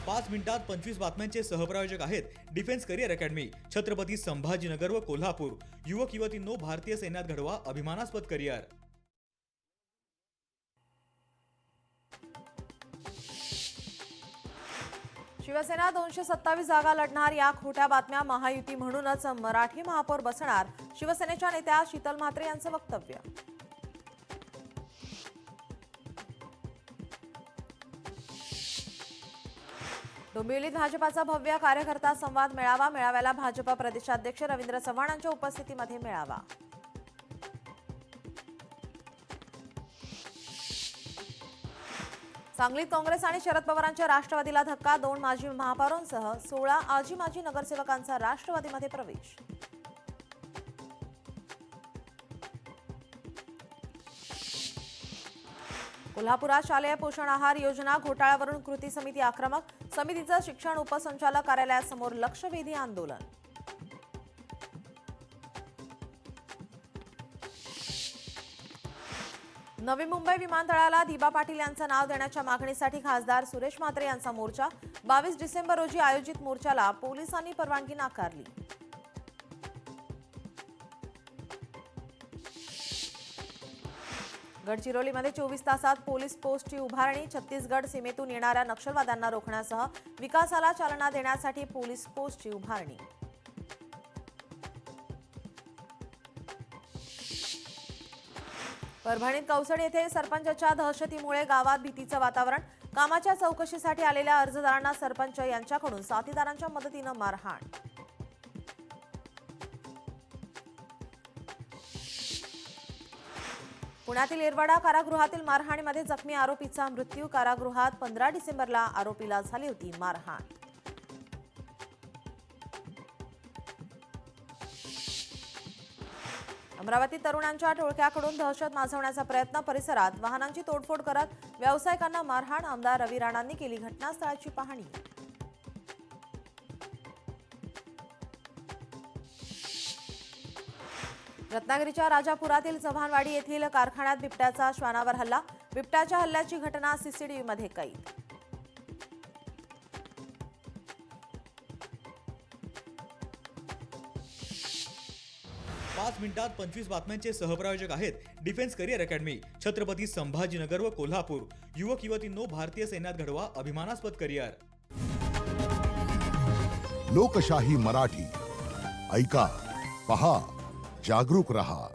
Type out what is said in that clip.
5 मिनिटात 25 बातम्यांचे सहप्रायोजक आहेत defence career academy, Chhatrapati Sambhajinagar व कोल्हापूर। युवक युवतींनो, भारतीय सैन्यात घडवा अभिमानास्पद करिअर। शिवसेना 227 जागा लढणार या खोट्या बातम्या, महायुती म्हणूनच मराठी महापौर बसणार, शिवसेनेच्या नेत्या शीतल म्हात्रे यांचं वक्तव्य। डोंबिवलीत भाजपाचा भव्य कार्यकर्ता संवाद मेळावा, मेळाव्याला भाजपा प्रदेशाध्यक्ष रवींद्र चव्हाणांच्या उपस्थितीमध्ये मेळावा। सांगलीत काँग्रेस आणि शरद पवारांच्या राष्ट्रवादीला धक्का, 2 माजी महापौरांसह 16 आजी माजी नगरसेवकांचा राष्ट्रवादीमध्ये प्रवेश। कोल्हापुरात शालेय पोषण आहार योजना घोटाळ्यावरून कृती समिती आक्रमक, समितीचं शिक्षण उपसंचालक कार्यालयासमोर लक्षवेधी आंदोलन। नवी मुंबई विमानतळाला दिबा पाटील यांचं नाव देण्याच्या मागणीसाठी खासदार सुरेश म्हात्रे यांचा मोर्चा, 22 डिसेंबर रोजी आयोजित मोर्चाला पोलिसांनी परवानगी नाकारली। गडचिरोलीमध्ये 24 तासात पोलीस पोस्टची उभारणी, छत्तीसगड सीमेतून येणाऱ्या नक्षलवाद्यांना रोखण्यासह विकासाला चालना देण्यासाठी पोलीस पोस्टची उभारणी। परभणीत कौसडी येथे सरपंचाच्या दहशतीमुळे गावात भीतीचं वातावरण, कामाच्या चौकशीसाठी आलेल्या अर्जदारांना सरपंच यांच्याकडून साथीदारांच्या मदतीनं मारहाण। पुण्यातील येरवाडा कारागृहातील मारहाणीमध्ये जखमी आरोपीचा मृत्यू, कारागृहात 15 डिसेंबरला आरोपीला झाली होती मारहाण। अमरावती तरुणांच्या टोळक्याकडून दहशत माजवण्याचा प्रयत्न, परिसरात वाहनांची तोडफोड करत व्यावसायिकांना मारहाण, आमदार रवी राणांनी केली घटनास्थळाची पाहणी। रत्नागिरीच्या राजापुरातील चव्हाणवाडी येथील कारखान्यात बिबट्याचा श्वानावर हल्ला, बिबट्याच्या हल्ल्याची घटना सीसीटीव्हीमध्ये कैद। पाच मिनिटात 25 बातम्यांचे सहप्रायोजक आहेत defence career academy, Chhatrapati Sambhajinagar व कोल्हापूर। युवक युवतींनो, भारतीय सैन्यात घडवा अभिमानास्पद करिअर। लोकशाही मराठी ऐका, पहा, जागरूक रहा।